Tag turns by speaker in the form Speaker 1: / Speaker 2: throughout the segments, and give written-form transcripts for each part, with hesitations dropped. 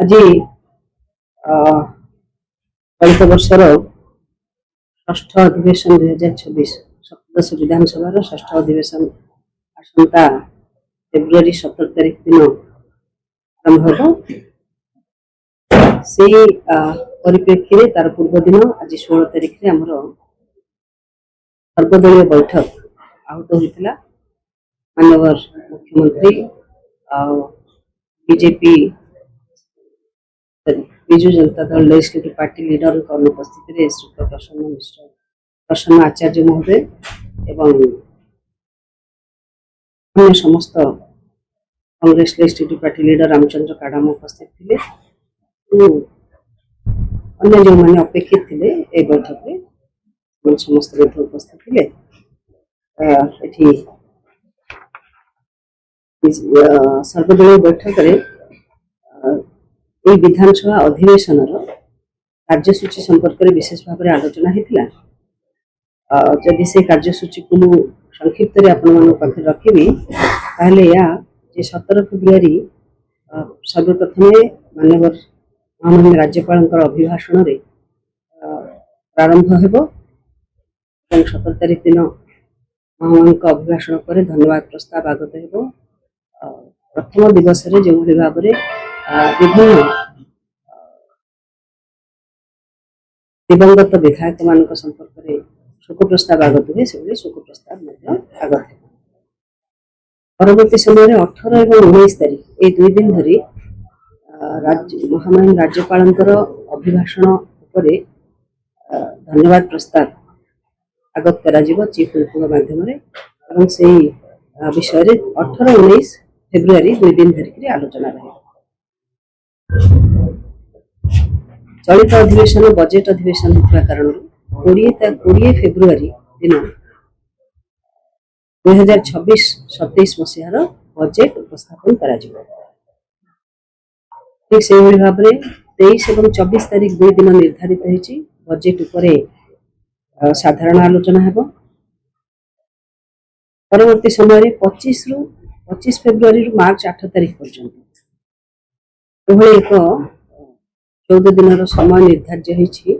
Speaker 1: आज चलित वर्षर षष्ठ अधिवेशन 2026 सप्तदश विधानसभा षष्ठ अधिवेशन आसंता फेब्रुआरी 17 तारिख दिन आरंभ हो से परिप्रेक्षी में तार पूर्व दिन आज 16 तारिख में आमर सर्वदलीय बैठक आहूत होता मानवर मुख्यमंत्री BJP Biju Janata Dal legislative party leader अनुपस्थित में श्री प्रसन्न मिश्र प्रसन्न आचार्य महोदय एवं अन्य समस्त Congress legislative party leader Ramchandra Kadam उपस्थित थे। अन्य जो मैंने अपेक्षित थे ए बैठक में समस्त उपस्थित थे। सर्वदलीय बैठक विधानसभा अधिवेशन कार्यसूची संपर्क में विशेष भाव में आलोचना होता। जदि से कार्यसूची को संक्षिप्त पाखे रखी या 17 फेब्रुआरी सर्वप्रथम मानवर महामहिम राज्यपाल अभिभाषण प्रारंभ हो 17 तारिख दिन महामहिम अभिभाषण पर धन्यवाद प्रस्ताव आगत हो। प्रथम दिवस जो भाव में विभिन्न दिवंगत विधायक मान संपर्क में शोक प्रस्ताव आगत हुए से शोक प्रस्ताव आगत है। परवर्ती समय 18 और 19 तारिख ये 2 दिन धरी महामहिम राज्यपाल अभिभाषण उपर धन्यवाद प्रस्ताव आगत करा चीफ व्हिप माध्यम से विषय 18-19 फेब्रुआरी 2 दिन धरिक आलोचना रहे। चलित अधिवेशन बजेट अधिवेशन होता कारण 20 फेब्रुआरी दिन 2026-27 मसीहार बजेट उपस्थापन करा ठीक से भाव में 23 और 24 तारिख 2 दिन निर्धारित होती बजेट उपर साधारण आलोचना हो। परवर्ती समय 25 फेब्रुआरी मार्च 8 तारिख पर्यंत एक 14 दिन समय निर्धार्य होती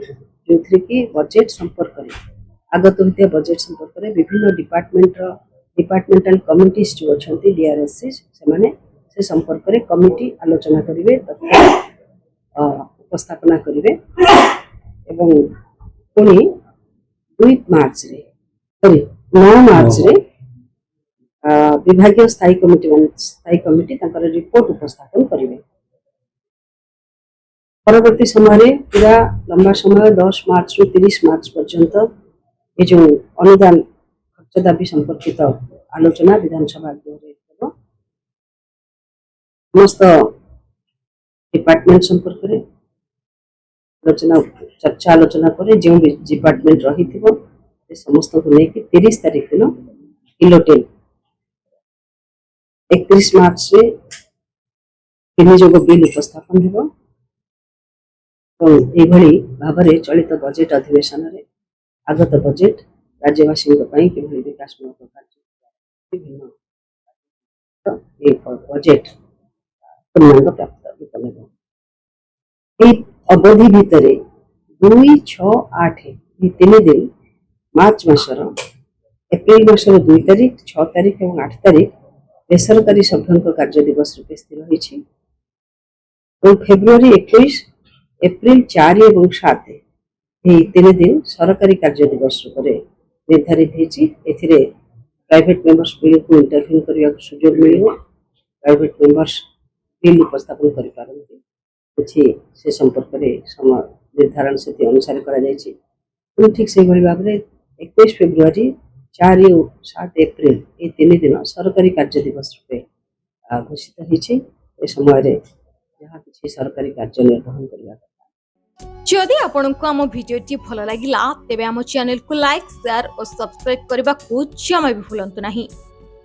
Speaker 1: जो थी कि बजेट संपर्क में आगत होता बजेट संपर्क में विभिन्न डिपार्टमेंटल कमिटीज जो अच्छा डीआरएससी से संपर्क में कमिटी आलोचना करेंगे तथा उपस्थापना करेंगे पुणी 2 मार्च 9 मार्च विभाग स्थायी कमिटी रिपोर्ट उपस्थापन करेंगे। परवर्ती समय पूरा लंबा समय 10 मार्च रु 30 मार्च पर्यंत ये जो अनुदान खर्च दाबी संपर्कित आलोचना विधानसभा समस्त डिपार्टमेंट संपर्क में आलोचना चर्चा आलोचना पर जो डिपार्टमेंट रही समस्त को लेकिन 30 तारिख दिन इलोटेल 31 मार्च से विनियोग बिल उपस्थापन हो भाव में चलित बजेट अधिवेशन आगत बजेट राज्यवासी विकासमूलक कार्य विभिन्न बजेट पूर्णांग प्राप्त अवधि भितर 2, 6, 8 ये 3 दिन मार्च मासर एप्रिल मासर 2 तारिख 6 तारिख और 8 तारिख बेसरकारी सभ्यों कार्य दिवस रूपे स्थिर होती और फेब्रुआरी 21 एप्रिल 4 और 7 ये 3 दिन सरकारी कार्य दिवस रूप में निर्धारित होती। प्राइवेट मेंबर्स बिल को इंटरव्यू करने का सुजोग मिल प्राइवेट मेंबर्स बिल उपस्थापन करें से संपर्क में समय निर्धारण से अनुसार कर ठीक से भाव में 21 फेब्रुआरी 4 और 7 एप्रिल ये 3 दिन सरकारी कार्य दिवस रूपे घोषित होती समय जहाँ किसी सरकारी कार्य निर्वहन करने
Speaker 2: जदि आपंक आम भिडी भल लगा तेब आम चैनल को लाइक शेयर और सब्सक्राइब करने को जमा भी भूलु नहीं।